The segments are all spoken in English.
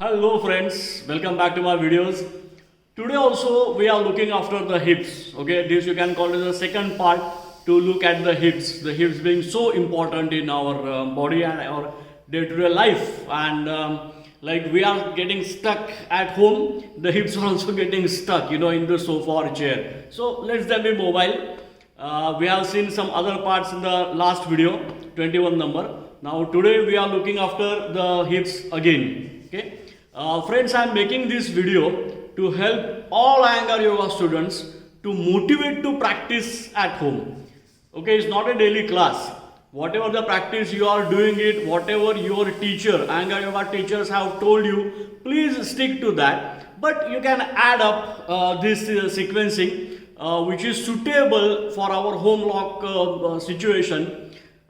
Hello friends, welcome back to my videos. Today also we are looking after the hips. Okay, this you can call it the second part to look at the hips. The hips being so important in our body and our day-to-day life. And like we are getting stuck at home, the hips are also getting stuck, in the sofa or chair. So let them be mobile. We have seen some other parts in the last video, 21 number. Now today we are looking after the hips again. Okay. Friends, I am making this video to help all Iyengar Yoga students to motivate to practice at home. Okay, it's not a daily class. Whatever the practice you are doing it, whatever your teacher, Iyengar Yoga teachers have told you, please stick to that. But you can add up this sequencing which is suitable for our home lock situation.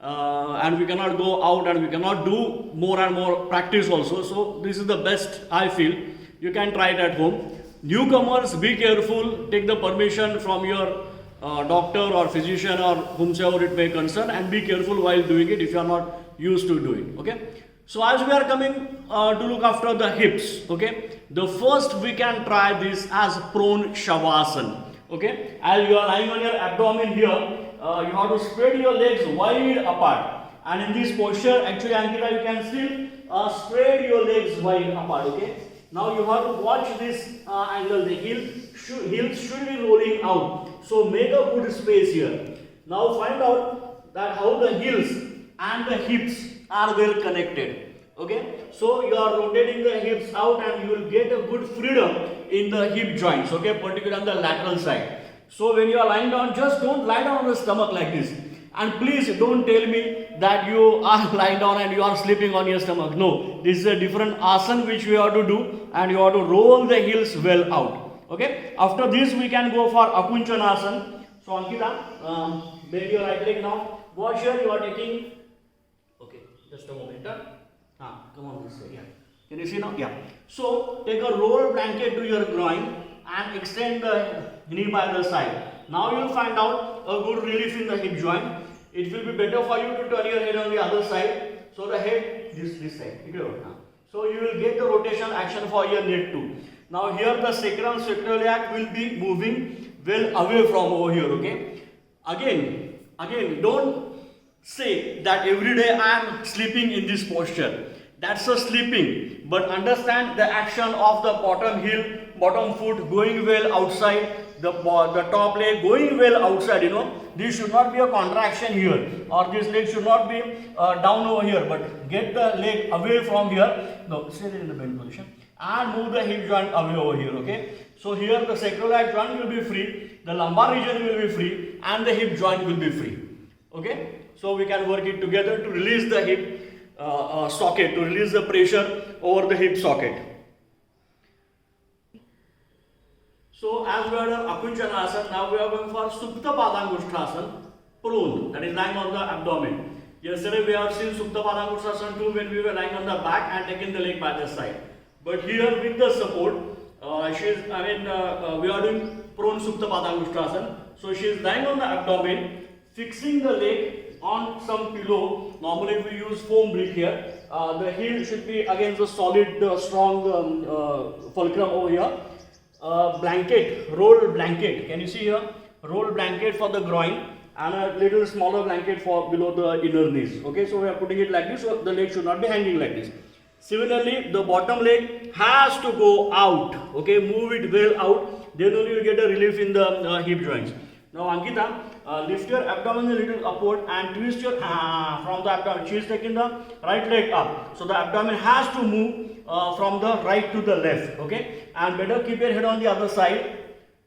And we cannot go out and we cannot do more and more practice also. So this is the best I feel. You can try it at home. Newcomers, be careful. Take the permission from your doctor or physician or whomsoever it may concern, and be careful while doing it if you are not used to doing. Okay. So as we are coming to look after the hips, okay, the first we can try this as prone shavasana. Okay, as you are lying on your abdomen here, you have to spread your legs wide apart, and in this posture, actually Ankita, you can still spread your legs wide apart. Okay, now you have to watch this angle. The heels should be rolling out, so make a good space here. Now find out that how the heels and the hips are well connected. Okay, so you are rotating the hips out and you will get a good freedom in the hip joints, okay, particularly on the lateral side. So when you are lying down, just don't lie down on the stomach like this. And please don't tell me that you are lying down and you are sleeping on your stomach. No, this is a different asana which we have to do, and you have to roll the heels well out. Okay, after this we can go for akunchana. So Ankita, bend your right leg now. Watch here, you are taking, okay, just a moment. Come on this way. Yeah. Can you see now? Yeah. So take a roll blanket to your groin and extend the knee by the side. Now you will find out a good relief in the hip joint. It will be better for you to turn your head on the other side. So the head this side. So you will get the rotation action for your neck too. Now here the sacrum sacroiliac will be moving well away from over here. Okay. Again, don't say that every day I am sleeping in this posture. That's a sleeping. But understand the action of the bottom heel, bottom foot going well outside, the top leg going well outside. This should not be a contraction here, or this leg should not be down over here, but get the leg away from here. No, stay in the bend position and move the hip joint away over here. Okay. So here the sacroiliac joint will be free, the lumbar region will be free, and the hip joint will be free. Okay. So we can work it together to release the hip socket, to release the pressure over the hip socket. So as we are done akunchana, now we are going for supta padangushthasana, prone, that is lying on the abdomen. Yesterday we have seen supta padangushthasana too, when we were lying on the back and taking the leg by the side. But here with the support, we are doing prone supta padangushthasana. So she is lying on the abdomen, fixing the leg on some pillow. Normally we use foam brick here. The heel should be against the solid, strong fulcrum over here. Blanket, roll blanket. Can you see here? Roll blanket for the groin and a little smaller blanket for below the inner knees. Okay, so we are putting it like this, so the leg should not be hanging like this. Similarly, the bottom leg has to go out. Okay, move it well out. Then only you get a relief in the hip joints. Now Ankita, lift your abdomen a little upward and twist your from the abdomen. She is taking the right leg up. So the abdomen has to move from the right to the left. Okay, and better keep your head on the other side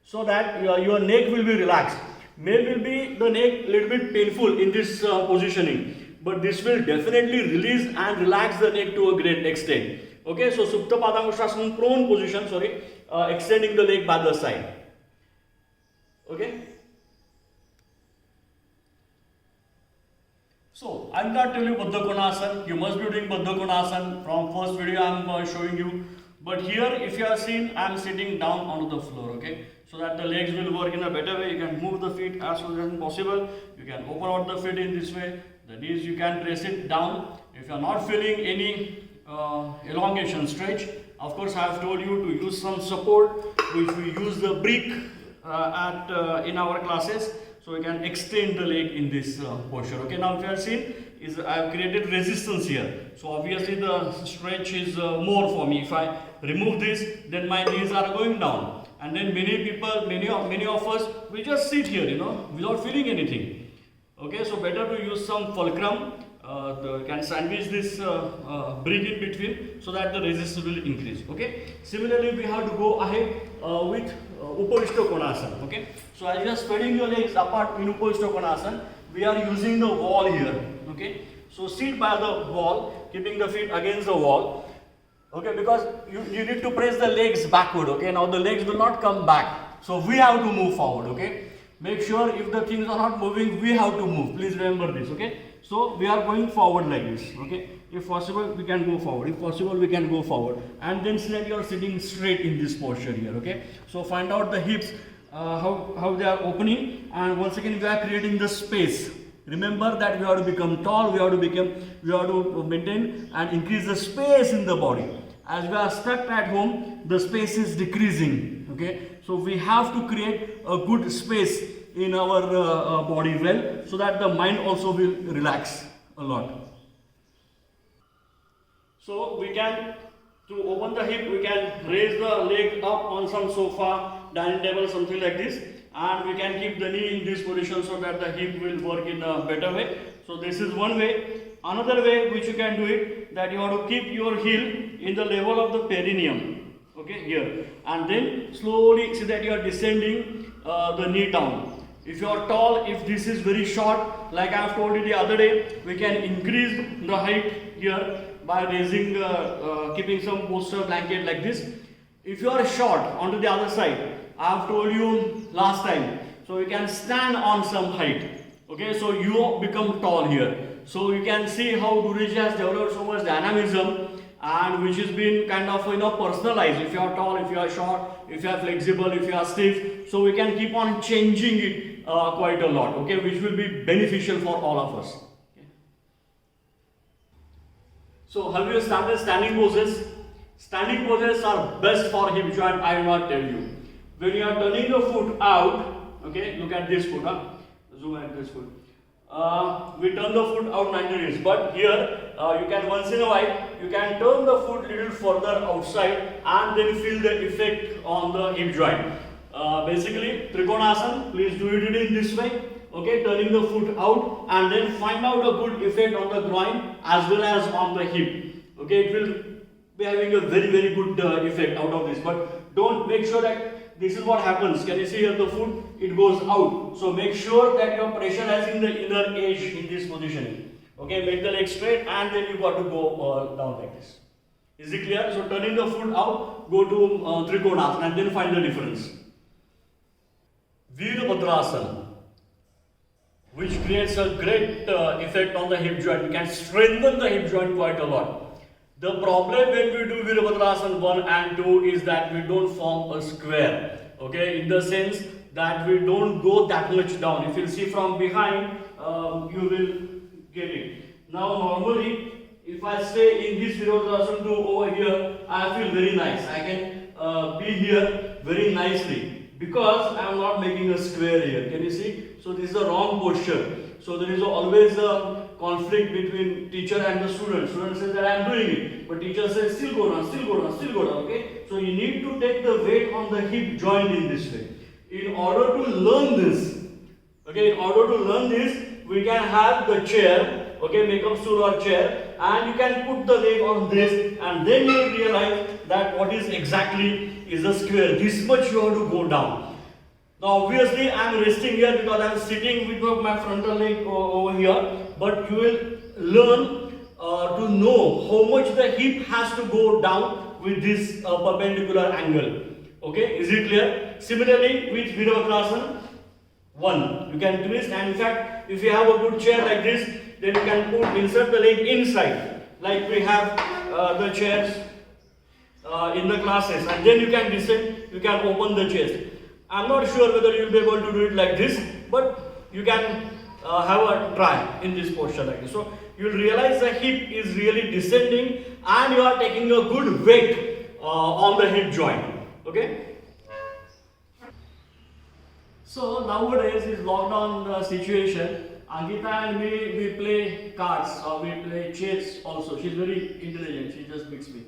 so that your neck will be relaxed. Maybe the neck little bit painful in this positioning, but this will definitely release and relax the neck to a great extent. Okay, so Supta Padangushthasana, prone position, extending the leg by the side. Okay. So I will not tell you Baddha Konasana. You must be doing Baddha Konasana. From first video I am showing you. But here, if you have seen, I am sitting down onto the floor. Okay, so that the legs will work in a better way. You can move the feet as much as possible. You can open out the feet in this way. The knees you can press it down. If you are not feeling any elongation stretch. Of course, I have told you to use some support, which we use the brick in our classes, so we can extend the leg in this posture. Okay, now if you have seen, is I have created resistance here, so obviously the stretch is more for me. If I remove this, then my knees are going down, and then many of us, we just sit here, without feeling anything. Okay, so better to use some fulcrum. Can sandwich this brick in between so that the resistance will increase. Okay. Similarly, we have to go ahead with Upavishta Konasana. Okay. So as you are spreading your legs apart in Upavishta Konasana, we are using the wall here. Okay. So sit by the wall, keeping the feet against the wall. Okay, because you need to press the legs backward. Okay. Now the legs will not come back. So we have to move forward. Okay. Make sure if the things are not moving, we have to move. Please remember this. Okay. So we are going forward like this. Okay. If possible, we can go forward. If possible, we can go forward. And then see that you are sitting straight in this posture here. Okay. So find out the hips, how they are opening, and once again we are creating the space. Remember that we have to become tall. We have to maintain and increase the space in the body. As we are stuck at home, the space is decreasing. Okay. So we have to create a good space in our body well, so that the mind also will relax a lot. So we can, to open the hip, we can raise the leg up on some sofa, dining table, something like this, and we can keep the knee in this position so that the hip will work in a better way. So this is one way. Another way which you can do it, that you have to keep your heel in the level of the perineum. Okay, here, and then slowly see that you are descending the knee down. If you are tall, if this is very short, like I have told you the other day, we can increase the height here by raising, keeping some bolster blanket like this. If you are short, onto the other side, I have told you last time, so you can stand on some height. Okay, so you become tall here. So you can see how Guruji has developed so much dynamism, and which has been kind of personalized. If you are tall, if you are short, if you are flexible, if you are stiff, so we can keep on changing it quite a lot. Okay, which will be beneficial for all of us. Okay. So how do you start standing poses? Standing poses are best for hip joint. I will not tell you. When you are turning the foot out, okay, look at this foot. Zoom at this foot. We turn the foot out 90 degrees, but here you can once in a while you can turn the foot little further outside and then feel the effect on the hip joint. Basically Trikonasana, please do it in this way. Okay, turning the foot out and then find out a good effect on the groin as well as on the hip. Okay, it will be having a very good effect out of this, but don't, make sure that this is what happens. Can you see here the foot? It goes out. So make sure that your pressure is in the inner edge in this position. Okay, make the leg straight and then you got to go down like this. Is it clear? So turning the foot out, go to Trikonasana and then find the difference. Virabhadrasana, which creates a great effect on the hip joint. We can strengthen the hip joint quite a lot. The problem when we do Virabhadrasana 1 and 2 is that we don't form a square. Okay, in the sense that we don't go that much down. If you see from behind, you will get it. Now normally, if I stay in this Virabhadrasana 2 over here, I feel very nice. I can be here very nicely because I am not making a square here. Can you see? So this is the wrong posture. So there is always a conflict between teacher and the student. Student says that I am doing it, but teacher says still go down, still go down, still go down. Okay, so you need to take the weight on the hip joint in this way. In order to learn this, okay, we can have the chair, okay, make up stool or chair, and you can put the leg on this, and then you will realize that what is exactly is a square. This much you have to go down. Now obviously I am resting here because I am sitting with my frontal leg over here, but you will learn to know how much the hip has to go down with this perpendicular angle. Okay, is it clear? Similarly with Virabhadrasana 1, you can twist, and in fact if you have a good chair like this, then you can insert the leg inside, like we have the chairs in the classes, and then you can descend, you can open the chest. I am not sure whether you will be able to do it like this, but you can have a try in this posture like this. So you'll realize the hip is really descending and you are taking a good weight on the hip joint. Okay. So nowadays is lockdown situation. Ankita and me, we play cards or we play chess also. She's very intelligent. She just beats me.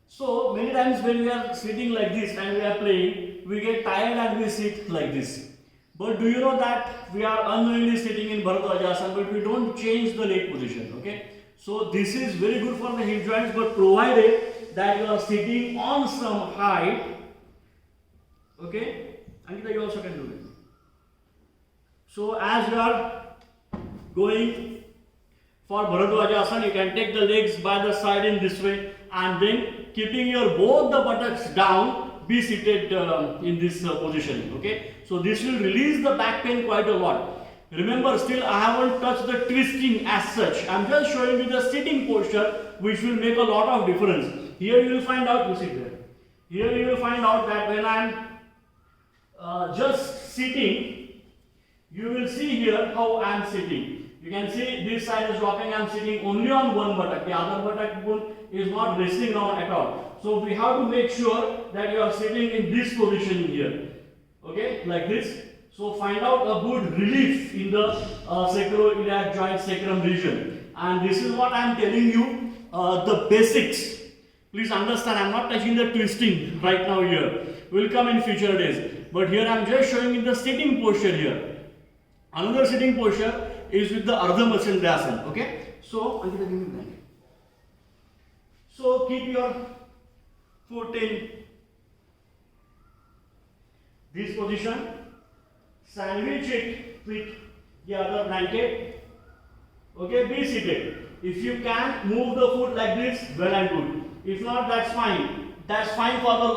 So many times when we are sitting like this and we are playing, we get tired and we sit like this. But do you know that we are unknowingly sitting in Bharadwajasana, but we don't change the leg position. Okay. So this is very good for the hip joints, but provided that you are sitting on some height. Okay. Ankita, you also can do it. So as you are going for Bharadwajasana, you can take the legs by the side in this way and then keeping your both the buttocks down, be seated in this position. Okay. So this will release the back pain quite a lot. Remember, still I haven't touched the twisting as such. I'm just showing you the sitting posture, which will make a lot of difference. Here you will find out, you sit there. Here you will find out that when I'm just sitting, you will see here how I am sitting. You can see this side is dropping, I am sitting only on one buttock. The other buttock bone is not resting down at all. So we have to make sure that you are sitting in this position here. Okay, like this. So find out a good relief in the sacroiliac joint sacrum region. And this is what I am telling you, the basics. Please understand, I am not touching the twisting right now here. Will come in future days. But here I am just showing you the sitting posture here. Another sitting posture is with the Ardha Matsyendrasana. Okay. So, Ankita, give me that. So keep your foot in this position. Sandwich it with the other blanket. Okay. Be seated. If you can move the foot like this, well and good. If not, that's fine. That's fine for the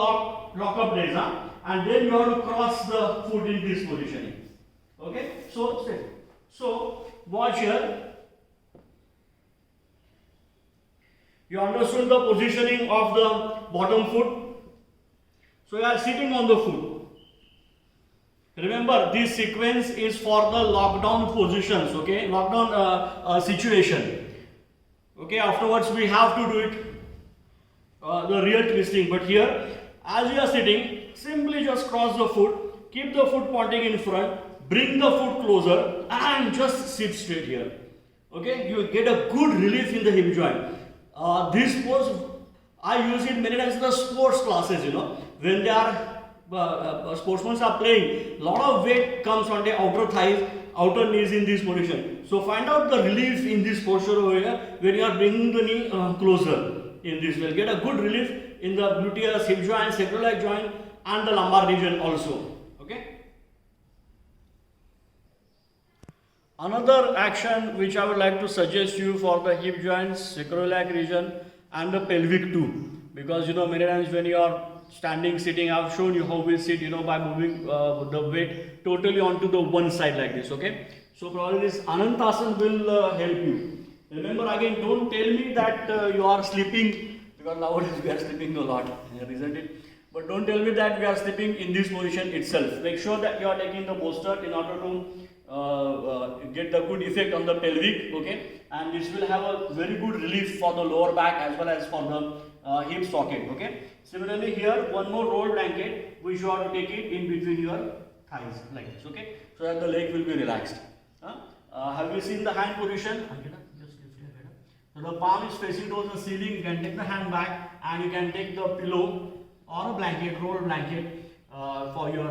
lock-up days. Huh? And then you have to cross the foot in this position. Okay, so stay. So watch here. You understood the positioning of the bottom foot. So you are sitting on the foot. Remember, this sequence is for the lockdown positions. Okay, lockdown situation. Okay, afterwards we have to do it the real twisting. But here, as you are sitting, simply just cross the foot. Keep the foot pointing in front. Bring the foot closer and just sit straight here. Okay, you will get a good relief in the hip joint. This pose, I use it many times in the sports classes. You know, when they are sportsmen are playing, a lot of weight comes on the outer thighs, outer knees in this position. So find out the relief in this posture over here when you are bringing the knee closer in this way. Get a good relief in the gluteus, hip joint, sacroiliac joint, and the lumbar region also. Okay. Another action which I would like to suggest you for the hip joints, sacroiliac region, and the pelvic too, because you know many times when you are standing, sitting, I have shown you how we sit, you know, by moving the weight totally onto the one side like this. Okay, so probably this Anantasana will help you. Remember again, don't tell me that you are sleeping, because nowadays we are sleeping a lot, isn't it? But don't tell me that we are sleeping in this position itself. Make sure that you are taking the bolster in order to get the good effect on the pelvic. Okay, and this will have a very good relief for the lower back as well as for the hip socket. Okay. Similarly here, one more roll blanket which you have to take it in between your thighs like this. Okay, so that the leg will be relaxed. Have you seen the hand position? Just lift your head up. So the palm is facing towards the ceiling. You can take the hand back and you can take the pillow or a blanket, roll blanket for your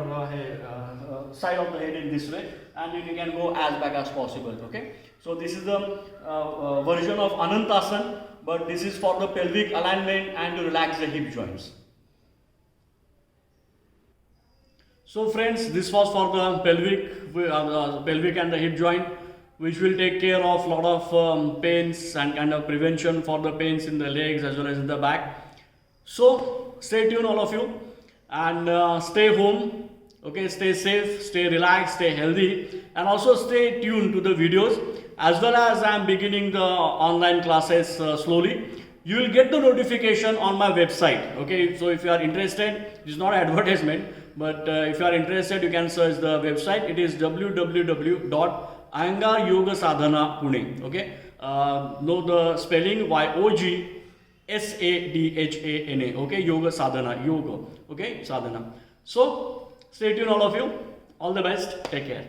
side of the head in this way, and then you can go as back as possible. Okay, so this is the version of Anantasana, but this is for the pelvic alignment and to relax the hip joints. So friends, this was for the pelvic and the hip joint, which will take care of a lot of pains and kind of prevention for the pains in the legs as well as in the back. So stay tuned all of you, and stay home. Okay, stay safe, stay relaxed, stay healthy, and also stay tuned to the videos. As well as I am beginning the online classes slowly, you will get the notification on my website. Okay, so if you are interested, it is not an advertisement, but if you are interested, you can search the website. It is www.Iyengar Yoga Sadhana Pune. Okay, know the spelling YOGSADHANA. Okay, yoga sadhana, yoga. Okay, sadhana. So stay tuned, all of you. All the best. Take care.